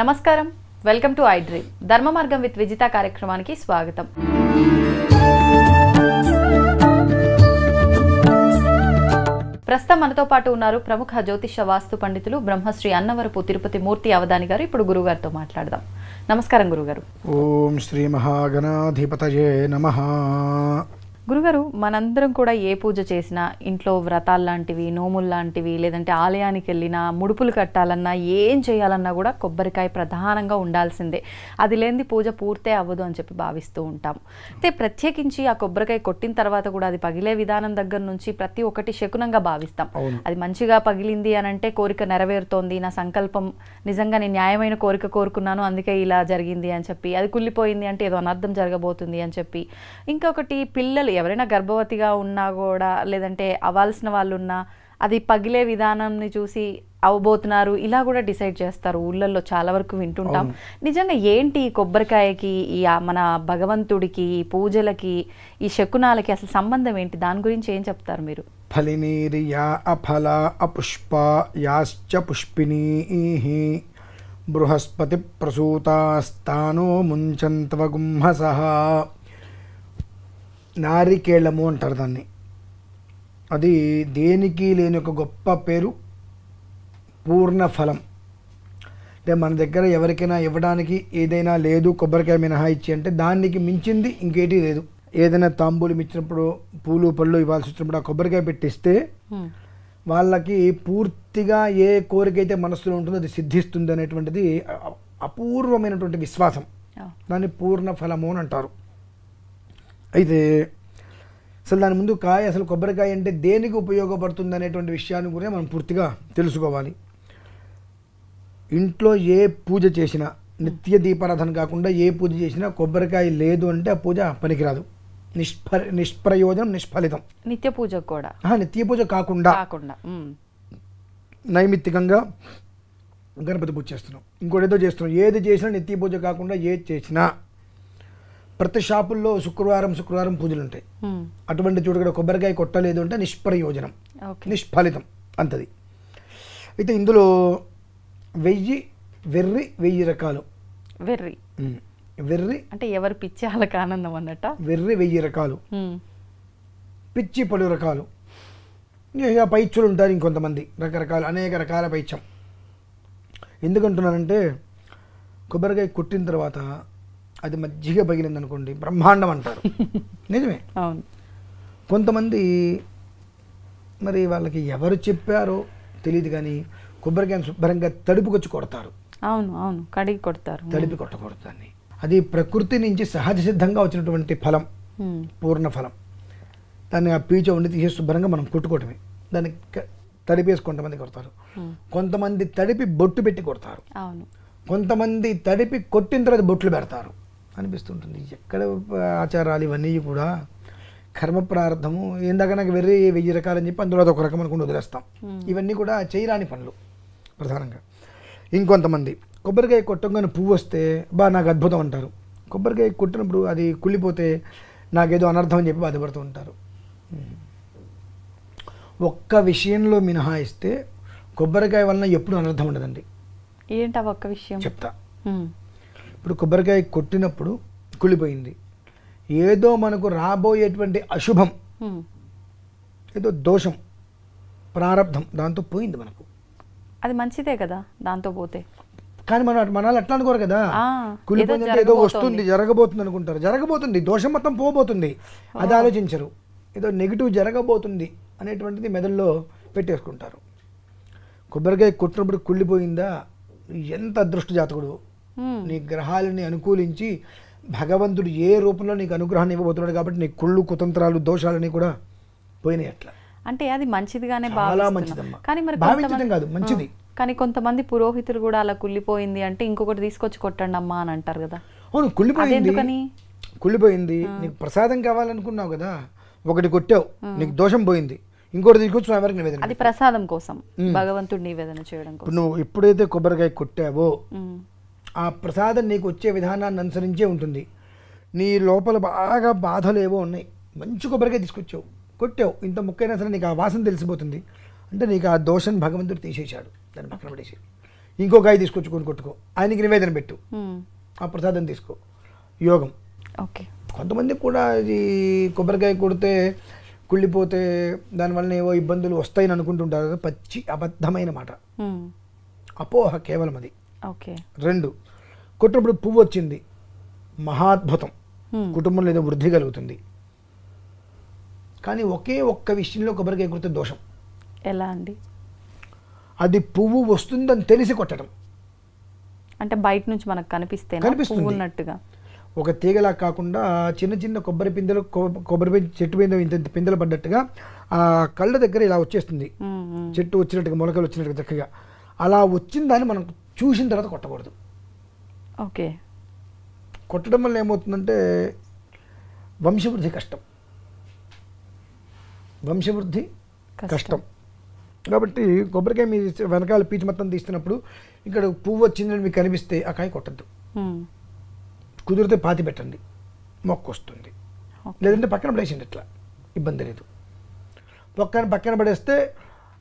నమస్కారం, welcome to I dream. ధర్మ మార్గం విత్ విజిత కార్యక్రమానికి స్వాగతం. ప్రస్తుతం మనతో పాటు ఉన్నారు ప్రముఖ జ్యోతిష వాస్తు పండితులు బ్రహ్మశ్రీ అన్నవరపు తిరుపతి మూర్తి అవధాని గారు. ఇప్పుడు గురుగారితో మాట్లాడదాం. నమస్కారం గురుగారు. ఓం శ్రీ మహాగణాధిపతయే నమః. గురుగారు, మనందరం కూడా ఏ పూజ చేసినా ఇంట్లో వ్రతాలు లాంటివి, నోములు లాంటివి, లేదంటే ఆలయానికి వెళ్ళినా, ముడుపులు కట్టాలన్నా, ఏం చేయాలన్నా కూడా కొబ్బరికాయ ప్రధానంగా ఉండాల్సిందే. అది లేనిది పూజ పూర్తే అవ్వదు అని చెప్పి భావిస్తూ ఉంటాం. అయితే ప్రత్యేకించి ఆ కొబ్బరికాయ కొట్టిన తర్వాత కూడా అది పగిలే విధానం దగ్గర నుంచి ప్రతి ఒక్కటి శకునంగా భావిస్తాం. అది మంచిగా పగిలింది అని అంటే కోరిక నెరవేరుతోంది, నా సంకల్పం నిజంగా నేను న్యాయమైన కోరిక కోరుకున్నాను అందుకే ఇలా జరిగింది అని చెప్పి, అది కుళ్ళిపోయింది అంటే ఏదో అనర్థం జరగబోతుంది అని చెప్పి, ఇంకొకటి పిల్లలు ఎవరైనా గర్భవతిగా ఉన్నా కూడా, లేదంటే అవ్వాల్సిన వాళ్ళు ఉన్నా అది పగిలే విధానాన్ని చూసి అవ్వబోతున్నారు ఇలా కూడా డిసైడ్ చేస్తారు. ఊళ్ళల్లో చాలా వరకు వింటుంటాం. నిజంగా ఏంటి ఈ కొబ్బరికాయకి, ఈ మన భగవంతుడికి, ఈ పూజలకి, ఈ శకునాలకి అసలు సంబంధం ఏంటి? దాని గురించి ఏం చెప్తారు మీరు? ఫలినీర్యా అఫల అపుష్ప యాశ్చ పుష్పినీః బృహస్పతి ప్రసూతాస్తానో ముంచంత్వగుంహసః. నారికేళము అంటారు దాన్ని. అది దేనికి లేని ఒక గొప్ప పేరు, పూర్ణ ఫలం. అంటే మన దగ్గర ఎవరికైనా ఇవ్వడానికి ఏదైనా లేదు కొబ్బరికాయ మినహాయించి అంటే దానికి మించింది ఇంకేటి లేదు. ఏదైనా తాంబూలం ఇచ్చినప్పుడు, పూలు పళ్ళు ఇవ్వాల్సి వచ్చినప్పుడు ఆ కొబ్బరికాయ పెట్టిస్తే వాళ్ళకి పూర్తిగా ఏ కోరిక అయితే మనసులో ఉంటుందో అది సిద్ధిస్తుంది అనేటువంటిది అపూర్వమైనటువంటి విశ్వాసం. దాన్ని పూర్ణ ఫలము అని అంటారు. అయితే అసలు దాని ముందు అసలు కొబ్బరికాయ అంటే దేనికి ఉపయోగపడుతుంది అనేటువంటి విషయాన్ని కూడా మనం పూర్తిగా తెలుసుకోవాలి. ఇంట్లో ఏ పూజ చేసినా, నిత్య దీపారాధన కాకుండా ఏ పూజ చేసినా కొబ్బరికాయ లేదు అంటే ఆ పూజ పనికిరాదు, నిష్ప్రయోజనం, నిష్ఫలితం. నిత్య పూజ కూడా, నిత్య పూజ కాకుండా నైమిత్తికంగా గణపతి పూజ చేస్తున్నాం, ఇంకోటి ఏదో చేస్తున్నాం. ఏది చేసినా నిత్య పూజ కాకుండా ఏది చేసినా, ప్రతి షాపుల్లో శుక్రవారం పూజలు ఉంటాయి. అటువంటి చోటు కూడా కొబ్బరికాయ కొట్టలేదు అంటే నిష్ప్రయోజనం, నిష్ఫలితం అంతది. అయితే ఇందులో 1000 రకాలు. వెర్రి అంటే ఎవరు పిచ్చి వాళ్ళకి ఆనందం అన్నట్ట. వెర్రి 1000 రకాలు, పిచ్చి 10 రకాలు. ఇక పైచ్చులు ఉంటారు ఇంకొంతమంది, రకరకాల అనేక రకాల పైత్యం. ఎందుకంటున్నానంటే కొబ్బరికాయ కొట్టిన తర్వాత అది మజ్జిగ పగిలింది అనుకోండి, బ్రహ్మాండం అంటారు. నిజమే. అవును. కొంతమంది మరి వాళ్ళకి ఎవరు చెప్పారో తెలియదు కానీ కొబ్బరికాయను శుభ్రంగా తడుపుకొచ్చి కొడతారు. అవును, కడిగి కొడతారు. తడిపి కొట్టకూడదు దాన్ని. అది ప్రకృతి నుంచి సహజ సిద్ధంగా వచ్చినటువంటి ఫలం, పూర్ణ ఫలం. దాన్ని ఆ పీచ ఉండి తీసేసి శుభ్రంగా మనం కొట్టుకోవటమే. దాన్ని తడిపేసి కొంతమంది కొడతారు, కొంతమంది తడిపి బొట్టు పెట్టి కొడతారు, కొంతమంది తడిపి కొట్టిన తర్వాత బొట్లు పెడతారు. అనిపిస్తుంటుంది ఎక్కడ ఆచారాలు ఇవన్నీ కూడా కర్మ ప్రారంధము. ఏందాక నాకు 1000 రకాలని చెప్పి అందులో అదొక రకం అనుకుని వదిలేస్తాం. ఇవన్నీ కూడా చేయరాని పనులు ప్రధానంగా. ఇంకొంతమంది కొబ్బరికాయ కొట్టంగానే పువ్వు వస్తే నాకు అద్భుతం అంటారు. కొబ్బరికాయ కొట్టినప్పుడు అది కుళ్ళిపోతే నాకేదో అనర్థం అని చెప్పి బాధపడుతూ ఉంటారు. ఒక్క విషయంలో మినహాయిస్తే కొబ్బరికాయ వలన ఎప్పుడు అనర్థం ఉండదండి. ఏంటి ఆ ఒక్క విషయం చెప్తా. ఇప్పుడు కొబ్బరికాయ కొట్టినప్పుడు కుళ్ళిపోయింది, ఏదో మనకు రాబోయేటువంటి అశుభం, ఏదో దోషం, ప్రారంధం దాంతో పోయింది మనకు. అది మంచిదే కదా దాంతో పోతే. కానీ మనల్ని అట్లా అనుకోరు కదా. కుళ్ళిపోయిందంటే ఏదో వస్తుంది, జరగబోతుంది అనుకుంటారు. జరగబోతుంది, దోషం మొత్తం పోబోతుంది, అది ఆలోచించరు. ఏదో నెగిటివ్ జరగబోతుంది అనేటువంటిది మెదడులో పెట్టేసుకుంటారు. కొబ్బరికాయ కొట్టినప్పుడు కుళ్ళిపోయిందా, ఎంత అదృష్ట జాతకుడు. నీ గ్రహాలని అనుకూలించి భగవంతుడు ఏ రూపంలో నీకు అనుగ్రహాన్ని ఇవ్వబోతున్నాడు కాబట్టి నీ కుళ్ళు, కుతంత్రాలు, దోషాలని కూడా పోయినాయి. అట్లా అంటే అది మంచిదిగానే చాలా మంచిదమ్మా. కానీ మరి భావించడం కాదు, మంచిది. కానీ కొంతమంది పురోహితులు కూడా అలా కుళ్ళిపోయింది అంటే ఇంకొకటి తీసుకొచ్చి కొట్టండి అమ్మా అని అంటారు కదా. అవును, కుళ్ళిపోయింది నీకు ప్రసాదం కావాలనుకున్నావు కదా, ఒకటి కొట్టావు, నీకు దోషం పోయింది, ఇంకోటి తీసుకొచ్చి స్వామివారికి నివేదన. అది ప్రసాదం కోసం, భగవంతుడి నివేదన చేయడం కోసం. నువ్వు ఎప్పుడైతే కొబ్బరికాయ కొట్టావో ఆ ప్రసాదం నీకు వచ్చే విధానాన్ని అనుసరించే ఉంటుంది. నీ లోపల బాగా బాధలు ఏవో ఉన్నాయి, మంచి కొబ్బరికాయ తీసుకొచ్చావు, కొట్టావు, ఇంత ముక్కైనా సరే నీకు ఆ వాసన తెలిసిపోతుంది అంటే నీకు ఆ దోషం భగవంతుడు తీసేశాడు, దాన్ని పక్కన పడేసి. ఇంకో కాయ తీసుకొచ్చుకొని కొట్టుకో, ఆయనకి నివేదన పెట్టు, ఆ ప్రసాదం తీసుకో, యోగం. ఓకే. కొంతమందికి కూడా ఇది కొబ్బరికాయ కొడితే కుళ్ళిపోతే దానివల్ల ఏవో ఇబ్బందులు వస్తాయని అనుకుంటుంటారు. పచ్చి అబద్ధమైన మాట, అపోహ కేవలం అది. ఓకే. 2, కొట్టినప్పుడు పువ్వు వచ్చింది, మహాద్భుతం, కుటుంబంలో ఏదో వృద్ధి కలుగుతుంది. కానీ ఒకే ఒక్క విషయంలో కొబ్బరికాయ కొడితే దోషం. ఎలా అండి? అది పువ్వు వస్తుందని తెలిసి కొట్టడం. అంటే బయట నుంచి మనకు కనిపిస్తుంది ఉన్నట్టుగా. ఒక తీగలా కాకుండా చిన్న చిన్న కొబ్బరి పిందెలు, కొబ్బరి చెట్టు మీద ఇంత పిందెలు పడ్డట్టుగా ఆ కళ్ళ దగ్గర ఇలా వచ్చేస్తుంది, చెట్టు వచ్చినట్టుగా, మొలకలు వచ్చినట్టుగా చక్కగా. అలా వచ్చిన దాన్ని మనం చూసిన తర్వాత కొట్టకూడదు. ఓకే. కొట్టడం వల్ల ఏమవుతుందంటే వంశవృద్ధి కష్టం, వంశవృద్ధి కష్టం. కాబట్టి కొబ్బరికాయ మీ వెనకాల పీచు మొత్తం తీస్తున్నప్పుడు ఇక్కడ పువ్వు వచ్చిందని మీకు కనిపిస్తే ఆ కాయ కొట్టద్దు. కుదిరితే పాతి పెట్టండి, మొక్క వస్తుంది. లేదంటే పక్కన పడేసింది, ఇట్లా ఇబ్బంది లేదు. పక్కన పడేస్తే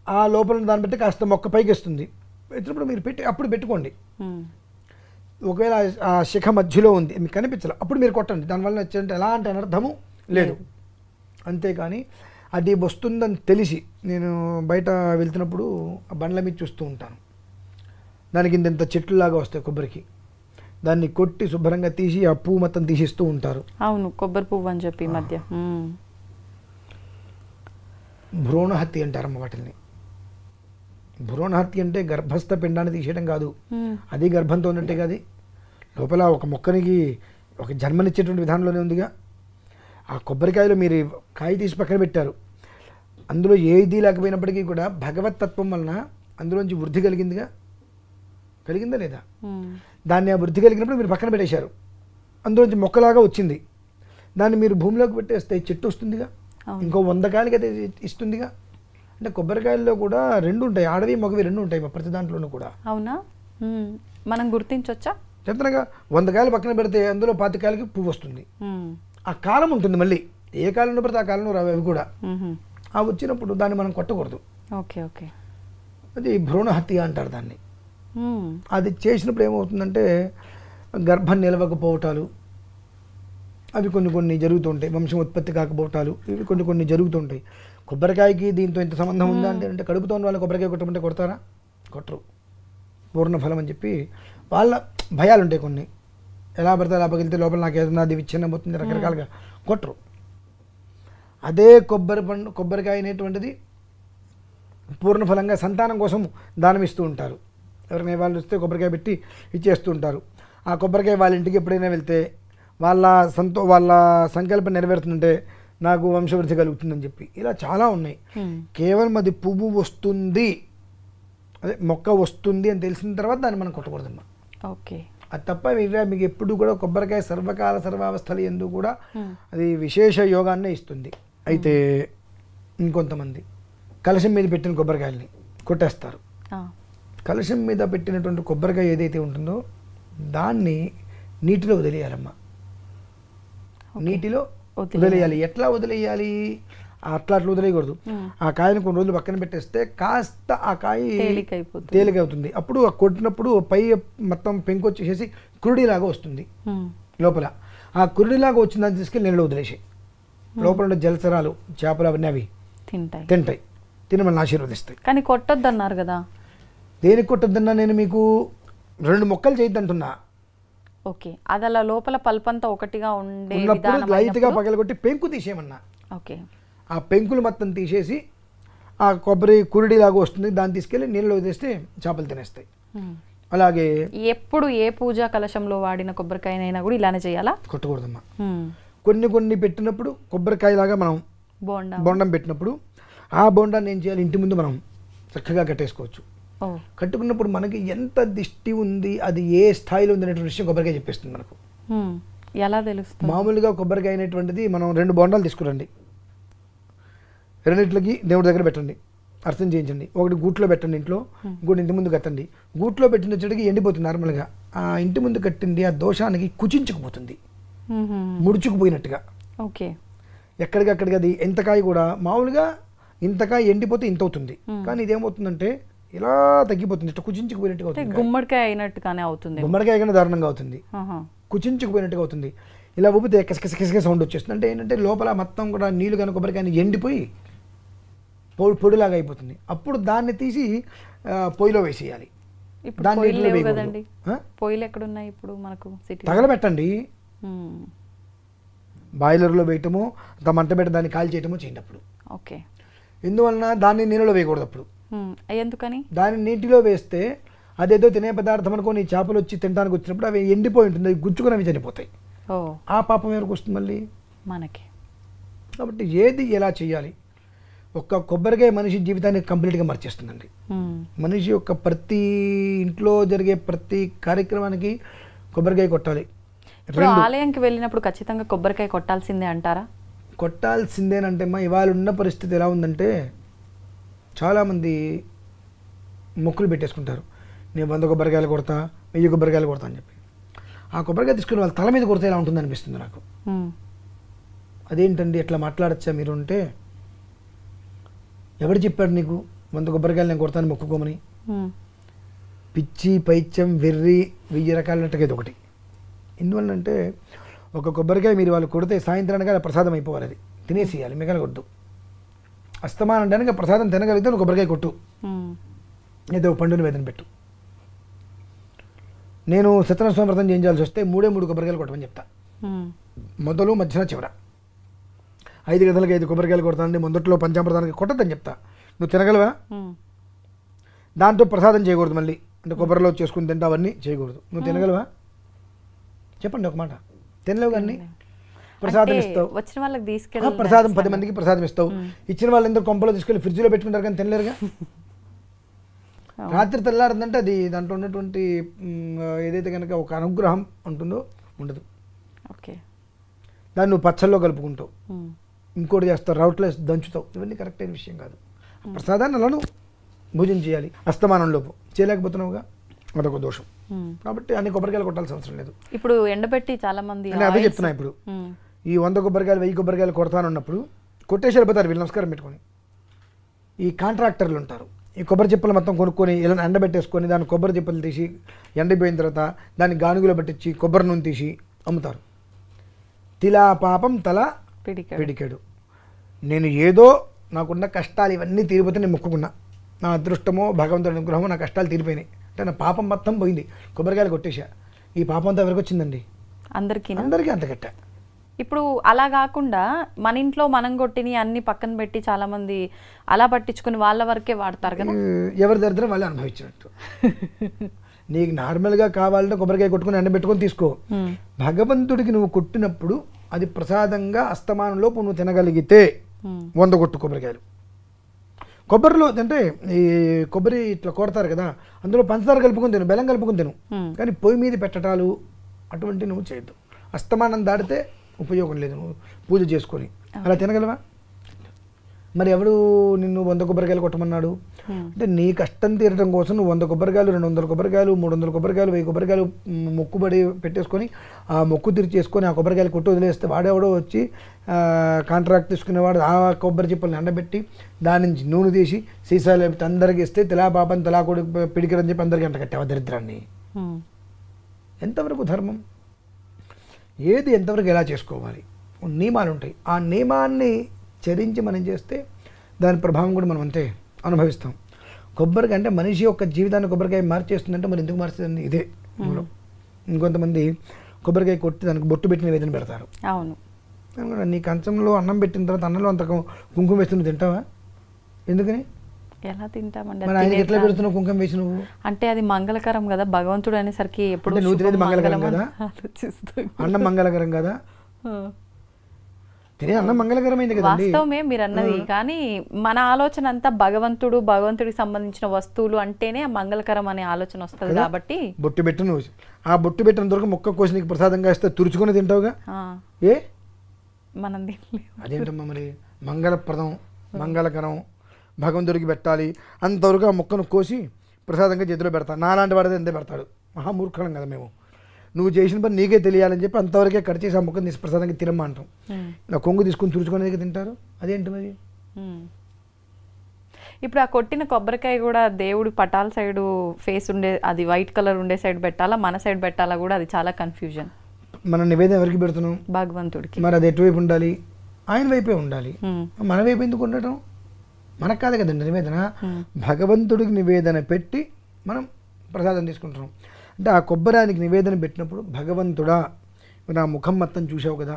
ఆ లోపల దాన్ని బట్టి కాస్త మొక్క పైకి వస్తుంది. వచ్చినప్పుడు మీరు అప్పుడు పెట్టుకోండి. ఒకవేళ ఆ శిఖ మధ్యలో ఉంది మీకు కనిపించాలి, అప్పుడు మీరు కొట్టండి. దానివల్ల వచ్చేంటే ఎలాంటి అనర్థము లేదు. అంతేకాని అది వస్తుందని తెలిసి, నేను బయట వెళ్తున్నప్పుడు ఆ బండ్ల మీద చూస్తూ ఉంటాను, దానికి ఇంత చెట్లులాగా వస్తాయి కొబ్బరికి, దాన్ని కొట్టి శుభ్రంగా తీసి ఆ పువ్వు మొత్తం తీసిస్తూ ఉంటారు. అవును, కొబ్బరి పువ్వు అని చెప్పి మధ్య. భ్రూణహత్య అంటారమ్మ వాటిని. భ్రూణహత్య అంటే గర్భస్థ పిండాన్ని తీసేయడం కాదు, అది గర్భంతో ఉన్నట్టే కాదు, లోపల ఒక మొక్కనికి ఒక జన్మనిచ్చేటువంటి విధానంలోనే ఉందిగా. ఆ కొబ్బరికాయలో మీరు కాయ తీసి పక్కన పెట్టారు, అందులో ఏది లేకపోయినప్పటికీ కూడా భగవతత్వం వలన అందులోంచి వృద్ధి కలిగిందా లేదా? దాన్ని ఆ వృద్ధి కలిగినప్పుడు మీరు పక్కన పెట్టేశారు, అందులోంచి మొక్కలాగా వచ్చింది. దాన్ని మీరు భూమిలోకి పెట్టేస్తే చెట్టు వస్తుందిగా, ఇంకో 100 కాయలకి అయితే ఇస్తుందిగా. అంటే కొబ్బరికాయల్లో కూడా 2 ఉంటాయి, ఆడవి మగవి 2 ఉంటాయి ప్రతి దాంట్లోనూ కూడా. అవునా? మనం గుర్తించవచ్చా? చెప్తున్నాగా, 100 కాయలు పక్కన పెడితే అందులో 25 కాయలకి పువ్వు వస్తుంది. ఆ కాలం ఉంటుంది, మళ్ళీ ఏ కాలంలో పడితే ఆ కాలంలో రావు అవి కూడా. ఆ వచ్చినప్పుడు దాన్ని మనం కొట్టకూడదు. ఓకే. ఓకే. అది భ్రూణహత్య అంటారు దాన్ని. అది చేసినప్పుడు ఏమవుతుందంటే గర్భం నిలవకపోవటాలు అవి కొన్ని జరుగుతుంటాయి, వంశం ఉత్పత్తి కాకపోవటాలు ఇవి కొన్ని జరుగుతుంటాయి. కొబ్బరికాయకి దీంతో ఎంత సంబంధం ఉందా అంటే కడుపుతో ఉన్న వాళ్ళు కొబ్బరికాయ కొట్టమంటే కొడతారా? కొట్టరు. పూర్ణఫలం అని చెప్పి వాళ్ళ భయాలు ఉంటాయి కొన్ని, ఎలా పడితే అలా పగిలితే లోపల నాకు ఏదన్నా అది విచ్ఛిన్నం అవుతుంది, రకరకాలుగా కొట్టరు. అదే కొబ్బరికాయ అనేటువంటిది పూర్ణఫలంగా సంతానం కోసం దానం ఇస్తూ ఉంటారు. ఎవరైనా వాళ్ళు వస్తే కొబ్బరికాయ పెట్టి ఇచ్చేస్తూ ఉంటారు. ఆ కొబ్బరికాయ వాళ్ళ ఇంటికి ఎప్పుడైనా వెళ్తే వాళ్ళ సంకల్పం నెరవేరుతుందంటే నాకు వంశవృద్ధి కలుగుతుందని చెప్పి ఇలా చాలా ఉన్నాయి. కేవలం అది పువ్వు వస్తుంది, అదే మొక్క వస్తుంది అని తెలిసిన తర్వాత దాన్ని మనం కొట్టకూడదమ్మా. ఓకే. అది తప్ప మీకు ఎప్పుడు కూడా కొబ్బరికాయ సర్వకాల సర్వావస్థలు ఎందు కూడా అది విశేష యోగాన్నే ఇస్తుంది. అయితే ఇంకొంతమంది కలశం మీద పెట్టిన కొబ్బరికాయల్ని కొట్టేస్తారు. కలశం మీద పెట్టినటువంటి కొబ్బరికాయ ఏదైతే ఉంటుందో దాన్ని నీటిలో వదిలేయాలమ్మా. నీటిలో వదిలేయాలి. ఎట్లా వదిలేయాలి? అట్లా వదిలేయకూడదు. ఆ కాయను కొన్ని రోజులు పక్కన పెట్టేస్తే కాస్త ఆ కాయ తేలికవుతుంది. అప్పుడు కొట్టినప్పుడు పై మొత్తం పెంకు వచ్చేసి కురుడిలాగా వస్తుంది. లోపల ఆ కురుడిలాగా వచ్చిన దాన్ని తీసుకెళ్ళి నీళ్ళు వదిలేసి లోపల ఉండే జలచరాలు, చేపలు అవన్నీ అవి తింటాయి, తిని మనల్ని ఆశీర్వదిస్తాయి. కానీ కొట్టొద్దన్నారు కదా. దేనికి కొట్టొద్దన్నా? నేను మీకు 2 మొక్కలు చేయొద్దంటున్నా. ఓకే. అది అలా లోపల పల్పంతా ఒకటిగా ఉన్నప్పుడు లైట్గా పగలగొట్టి పెంకు తీసేయమన్నా. ఓకే. ఆ పెంకులు మొత్తం తీసేసి ఆ కొబ్బరి కురుడిలాగా వస్తుంది, దాన్ని తీసుకెళ్ళి నీళ్ళు వదిలేస్తే చేపలు తినేస్తాయి. అలాగే ఎప్పుడు ఏ పూజా కలశంలో వాడిన కొబ్బరికాయనైనా కూడా ఇలానే చేయాలా? కొట్టకూడదమ్మా. కొన్ని పెట్టినప్పుడు కొబ్బరికాయలాగా మనం బొండం పెట్టినప్పుడు ఆ బొండాన్ని ఏం చేయాలి? ఇంటి ముందు మనం చక్కగా కట్టేసుకోవచ్చు. కట్టుకున్నప్పుడు మనకి ఎంత దిష్టి ఉంది, అది ఏ స్థాయిలో ఉంది అనేటువంటి విషయం కొబ్బరికాయ చెప్పేస్తుంది మనకు. ఎలా తెలుస్తుంది? మామూలుగా కొబ్బరికాయ అనేటువంటిది మనం 2 బొండాలు తీసుకురండి, 2 దేవుడి దగ్గర పెట్టండి, అర్థం చేయించండి. ఒకటి గూట్లో పెట్టండి ఇంట్లో, ఇంకోటి ఇంటి ముందు కట్టండి. గూట్లో పెట్టిన చెట్టుకి ఎండిపోతుంది నార్మల్గా. ఆ ఇంటి ముందు కట్టింది ఆ దోషానికి కుచించుకుపోతుంది, ముడుచుకుపోయినట్టుగా. ఓకే. ఎక్కడికక్కడికి అది ఎంతకాయ కూడా మామూలుగా ఇంతకాయ ఎండిపోతే ఇంత అవుతుంది. కానీ ఇదేమవుతుందంటే ఇలా తగ్గిపోతుంది, ఇట్లా కుచించుకుపోయినట్టుగా అంటే అవుతుంది. గుమ్మడికాయ అయినట్టుగానే అవుతుంది. గుమ్మడికాయ కన్నా దారుణంగా అవుతుంది, ఆహా. కుచించుకుపోయినట్టుగా అవుతుంది. ఇలా ఊపితే కిసకిస సౌండ్ వచ్చేస్తుంది. అంటే ఏంటంటే లోపల మొత్తం కూడా నీళ్ళు కనుక కొబ్బరికాయని ఎండిపోయి పొడిలాగా అయిపోతుంది. అప్పుడు దాన్ని తీసి పొయ్యిలో వేసేయాలి. ఇప్పుడు దాన్ని పొయ్యిలు నీటిలో లేవు వేయకూడదు. కదండి, పొయ్యిలు ఎక్కడున్నాయి ఇప్పుడు మనకు సిటీ? తగలబెట్టండి, బాయిలర్లో వేయటము, అంత మంట పెట్టి దాన్ని కాల్ చేయటము చేయండి. అప్పుడు ఓకే. ఎందువలన దాన్ని నీళ్ళలో వేయకూడదు. అప్పుడు ఎందుకని? దాన్ని నీటిలో వేస్తే అదేదో తినే పదార్థం అనుకోని చేపలు వచ్చి తినడానికి వచ్చినప్పుడు అవి ఎండిపోయి ఉంటుంది, అవి గుచ్చుకొని అవి చనిపోతాయి. ఆ పాపం ఎవరికి వస్తుంది మళ్ళీ? మనకి. కాబట్టి ఏది ఎలా చేయాలి? ఒక్క కొబ్బరికాయ మనిషి జీవితాన్ని కంప్లీట్గా మార్చేస్తుందండి. మనిషి యొక్క ప్రతి ఇంట్లో జరిగే ప్రతి కార్యక్రమానికి కొబ్బరికాయ కొట్టాలి. ఇప్పుడు ఆలయంకి వెళ్ళినప్పుడు ఖచ్చితంగా కొబ్బరికాయ కొట్టాల్సిందే అంటారా? కొట్టాల్సిందేనంటే ఇవాళ ఉన్న పరిస్థితి ఎలా ఉందంటే చాలామంది మొక్కులు పెట్టేసుకుంటారు. నేను 100 కొబ్బరికాయలు కొడతా, 1000 కొబ్బరికాయలు కొడతా అని చెప్పి. ఆ కొబ్బరికాయ తీసుకుని వాళ్ళ తల మీద కొడితే ఎలా ఉంటుంది అనిపిస్తుంది నాకు. అదేంటండి ఎట్లా మాట్లాడచ్చా మీరు అంటే, ఎవరు చెప్పాడు నీకు 100 కొబ్బరికాయలు నేను కొడతాను మొక్కుకోమని? పిచ్చి, పైత్యం, వెర్రి, 1000 రకాలన్నట్టుగా ఇది ఒకటి. ఎందువల్లంటే ఒక కొబ్బరికాయ మీరు వాళ్ళు కొడితే సాయంత్రానికి అది ప్రసాదం అయిపోవాలి, అది తినేసేయాలి, మిగలగొద్దు. అస్తమానం అంటే ప్రసాదం తినగలిగితే నువ్వు కొబ్బరికాయ కొట్టు, ఏదో పండుని వేదన పెట్టు. నేను సత్యనారాయణ వ్రతం చేయించాల్సి వస్తే 3 కొబ్బరికాయలు కొట్టమని చెప్తా. మొదలు, మధ్యన, చివర 5 గంటలకు 5 కొబ్బరికాయలు కొడతానండి. మొదట్లో పంచామృతానికి కొట్టద్దని చెప్తా. నువ్వు తినగలవా? దాంతో ప్రసాదం చేయకూడదు. మళ్ళీ అంటే కొబ్బరిలో చేసుకుని తింటా అవన్నీ చేయకూడదు. నువ్వు తినగలవా? చెప్పండి ఒక మాట. తినలేవు కానీ ప్రసాదం ఇస్తావు, వచ్చిన వాళ్ళకి తీసుకెళ్ళి ప్రసాదం 10 మందికి ప్రసాదం ఇస్తావు. ఇచ్చిన వాళ్ళందరూ కొంపలో తీసుకెళ్ళి ఫ్రిడ్జ్లో పెట్టుకుంటారు కానీ తినలేరుగా. రాత్రి తెల్లారిందంటే అది దాంట్లో ఉన్నటువంటి ఏదైతే కనుక ఒక అనుగ్రహం ఉంటుందో ఉండదు. ఓకే. దాన్ని నువ్వు పచ్చల్లో కలుపుకుంటావు, ఇంకోటి చేస్తావు, రౌట్లో దంచుతావు. ఇవన్నీ కరెక్ట్ అయిన విషయం కాదు. ప్రసాదాన్ని అలా నువ్వు భోజనం చేయాలి. అస్తమానంలోపు చేయలేకపోతున్నావుగా, అదొక దోషం. కాబట్టి అన్ని కొబ్బరికాయలు కొట్టాల్సిన అవసరం లేదు. ఇప్పుడు ఎండబెట్టి చాలా మంది అదే చెప్తున్నా. ఇప్పుడు ఈ 100 కొబ్బరికాయలు 1000 కొబ్బరికాయలు కొడతానన్నప్పుడు కొట్టేసి వెళ్ళిపోతారు వీళ్ళు నమస్కారం పెట్టుకొని. ఈ కాంట్రాక్టర్లు ఉంటారు, ఈ కొబ్బరి చిప్పలు మొత్తం కొనుక్కొని ఇలా ఎండబెట్టేసుకొని దాని కొబ్బరి చిప్పలు తీసి ఎండిపోయిన తర్వాత దాన్ని గానుగులో పట్టించి కొబ్బరి నూనె తీసి అమ్ముతారు. తిలా పాపం తల పిడికెడు. నేను ఏదో నాకున్న కష్టాలు ఇవన్నీ తీరిపోతే నేను మొక్కుకున్నా, నా అదృష్టమో భగవంతుడి అనుగ్రహమో నా కష్టాలు తీరిపోయినాయి అంటే నా పాపం మొత్తం పోయింది, కొబ్బరికాయలు కొట్టేశా. ఈ పాపం అంతా ఎవరికి వచ్చిందండి? అందరికీ అంత కట్టా. ఇప్పుడు అలా కాకుండా మన ఇంట్లో మనం కొట్టిని అన్ని పక్కన పెట్టి చాలా మంది అలా పట్టించుకుని వాళ్ళ వరకే వాడతారు కదా. ఎవరి దరిద్రం వాళ్ళు అనుభవించినట్టు. నీకు నార్మల్గా కావాలంటే కొబ్బరికాయ కొట్టుకుని ఎండబెట్టుకొని తీసుకో. భగవంతుడికి నువ్వు కొట్టినప్పుడు అది ప్రసాదంగా అస్తమానంలోపు నువ్వు తినగలిగితే 100 కొట్టు కొబ్బరికాయలు. కొబ్బరిలో అంటే ఈ కొబ్బరి ఇట్లా కొడతారు కదా, అందులో పంచదార కలుపుకొని తిను, బెల్లం కలుపుకొని తిను, కానీ పొయ్యి మీద పెట్టడాలు అటువంటి నువ్వు చేయొద్దు. అస్తమానం దాటితే ఉపయోగం లేదు. నువ్వు పూజ చేసుకొని అలా తినగలవా? మరి ఎవడు నిన్ను 100 కొబ్బరికాయలు కొట్టమన్నాడు అంటే నీ కష్టం తీరడం కోసం నువ్వు 100 కొబ్బరికాయలు, 200 కొబ్బరికాయలు, 300 కొబ్బరికాయలు, 1000 కొబ్బరికాయలు మొక్కుబడి పెట్టేసుకొని ఆ మొక్కు తీర్చేసుకొని ఆ కొబ్బరికాయలు కొట్టి వదిలేస్తే వాడెవడో వచ్చి కాంట్రాక్ట్ తీసుకునేవాడు ఆ కొబ్బరి చిప్పల్ని ఎండబెట్టి దాని నుంచి నూనె తీసి సీసాలు అందరికి ఇస్తే తిలా పాపం తలా కొడుకు పిడికిరని చెప్పి అందరికీ అంట కట్టావా దరిద్రాన్ని? ఎంతవరకు ధర్మం? ఏది ఎంతవరకు ఎలా చేసుకోవాలి? నియమాలు ఉంటాయి. ఆ నియమాన్ని చరించి మనం చేస్తే దాని ప్రభావం కూడా మనం అంతే అనుభవిస్తాం. కొబ్బరికాయ అంటే మనిషి యొక్క జీవితాన్ని కొబ్బరికాయ మార్చేస్తుందంటే మరి ఎందుకు మార్చేదండి? ఇదే. ఇంకొంతమంది కొబ్బరికాయ కొట్టి దానికి బొట్టు పెట్టిన వేదన పెడతారు. అవును. నీ కంచంలో అన్నం పెట్టిన తర్వాత అన్నంలో అంత కుంకుమ వేసి నువ్వు తింటావా? ఎందుకని? ఎలా తింటామండి? మరి ఆయనకి ఎట్లా పెడుతున్నావు కుంకుమ వేసి నువ్వు? అంటే అది మంగళకరం కదా, భగవంతుడు అనేసరికి ఎప్పుడు నువ్వు తినేది మంగళకరం కదా, అన్నం మంగళకరం కదా, తినే అన్నం మంగళకరమైంది కదా. వాస్తవమే మీరు అన్నది, కానీ మన ఆలోచన అంతా భగవంతుడికి సంబంధించిన వస్తువులు అంటేనే మంగళకరం అనే ఆలోచన వస్తుంది కాబట్టి. బొట్టు పెట్టు నువ్వు, ఆ బొట్టు పెట్టిన దొరక మొక్క కోసి నీకు ప్రసాదంగా ఇస్తే తురుచుకొని తింటావుగా. ఏ మనం తినలేము. అదేంటమ్మా మరి మంగళప్రదం, మంగళకరం, భగవంతుడికి పెట్టాలి అంతవరకు ఆ మొక్కను కోసి ప్రసాదంగా చేతిలో పెడతాను. నాలాంటి వాడితే ఎంతే పెడతాడు? మహామూర్ఖం కదా మేము. నువ్వు చేసిన పని నీకే తెలియాలని చెప్పి అంతవరకే కట్ చేసి ఆ మొక్కను తీసి ప్రసాదంగా తినమ్మా అంటాం. ఇలా కొంగు తీసుకుని తుడుచుకునేది తింటారు. అదేంటి మరి? ఇప్పుడు ఆ కొట్టిన కొబ్బరికాయ కూడా దేవుడి పటాల సైడు ఫేస్ ఉండే అది వైట్ కలర్ ఉండే సైడ్ పెట్టాలా, మన సైడ్ పెట్టాలా కూడా అది చాలా కన్ఫ్యూజన్. మన నివేదన ఎవరికి పెడుతున్నాం? భగవంతుడికి. మరి అది ఎటువైపు ఉండాలి? ఆయన వైపే ఉండాలి. మన వైపు ఎందుకు ఉండటం? మనకు కాదు కదండి నివేదన, భగవంతుడికి నివేదన పెట్టి మనం ప్రసాదం తీసుకుంటున్నాం. అంటే ఆ కొబ్బరానికి నివేదన పెట్టినప్పుడు భగవంతుడా నా ముఖం మొత్తం చూసావు కదా,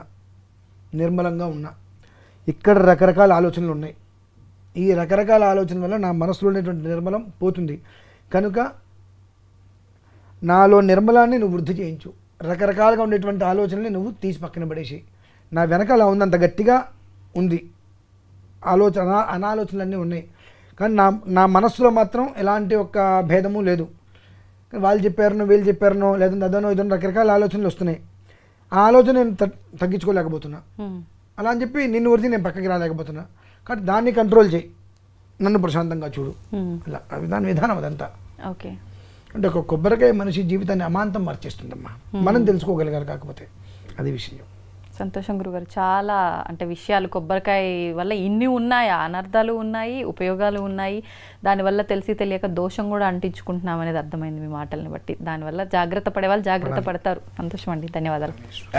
నిర్మలంగా ఉన్నా, ఇక్కడ రకరకాల ఆలోచనలు ఉన్నాయి, ఈ రకరకాల ఆలోచన వల్ల నా మనసులో ఉండేటువంటి నిర్మలం పోతుంది కనుక నాలో నిర్మలాన్ని నువ్వు వృద్ధి చేయించు, రకరకాలుగా ఉండేటువంటి ఆలోచనల్ని నువ్వు తీసి పక్కన పడేసి, నా వెనకాల ఉంది అంత గట్టిగా ఉంది ఆలోచన, అనాలోచనలన్నీ ఉన్నాయి కానీ నా మనస్సులో మాత్రం ఎలాంటి ఒక భేదము లేదు. వాళ్ళు చెప్పారనో వీళ్ళు చెప్పారనో లేదంటే అదనో ఇదనో రకరకాల ఆలోచనలు వస్తున్నాయి. ఆ ఆలోచన నేను తగ్గించుకోలేకపోతున్నా, అలా అని చెప్పి నిన్ను వరిచి నేను పక్కకి రాలేకపోతున్నా. కాబట్టి దాన్ని కంట్రోల్ చేయి, నన్ను ప్రశాంతంగా చూడు, అలా దాని విధానం అదంతా. ఓకే. అంటే ఒక కొబ్బరికాయ మనిషి జీవితాన్ని అమాంతం మార్చేస్తుందమ్మా, మనం తెలుసుకోగలిగారు కాకపోతే అది విషయం. సంతోషం గురుగారు. చాలా అంటే విషయాలు కొబ్బరికాయ వల్ల ఇన్ని ఉన్నాయి, అనర్థాలు ఉన్నాయి, ఉపయోగాలు ఉన్నాయి. దానివల్ల తెలిసి తెలియక దోషం కూడా అంటించుకుంటున్నాం అనేది అర్థమైంది మీ మాటల్ని బట్టి. దానివల్ల జాగ్రత్త పడే వాళ్ళు జాగ్రత్త పడతారు. సంతోషం అండి, ధన్యవాదాలు.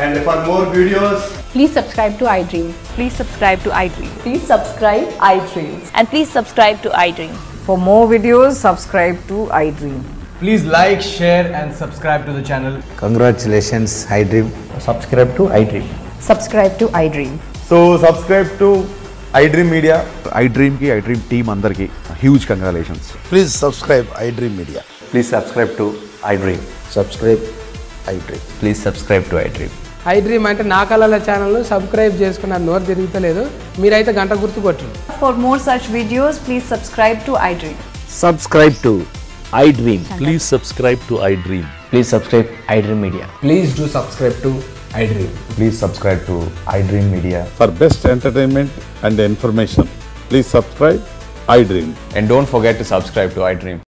And for more videos, Please subscribe to iDream. Please subscribe to iDream. Please subscribe iDream. And please subscribe to iDream. For more videos, subscribe to iDream. please like, share and subscribe to the channel. Congratulations, iDream. Subscribe to iDream. Subscribe to iDream. So subscribe to iDream Media. iDream ki iDream team andarki huge congratulations. Please subscribe iDream Media. Please subscribe to iDream. Subscribe iDream. Please subscribe to iDream. iDream అంటే నా కళల ఛానల్ను subscribe చేసుకున్న నోరు తిరుగుతలేదు, మీరైతే గంట గుర్తు కొట్టండి. For more such videos, please subscribe to iDream. Subscribe to iDream. Please subscribe to iDream. Please subscribe iDream Media. Please do subscribe to iDream. Please subscribe to iDream Media. For best entertainment and information, please subscribe iDream. And don't forget to subscribe to iDream.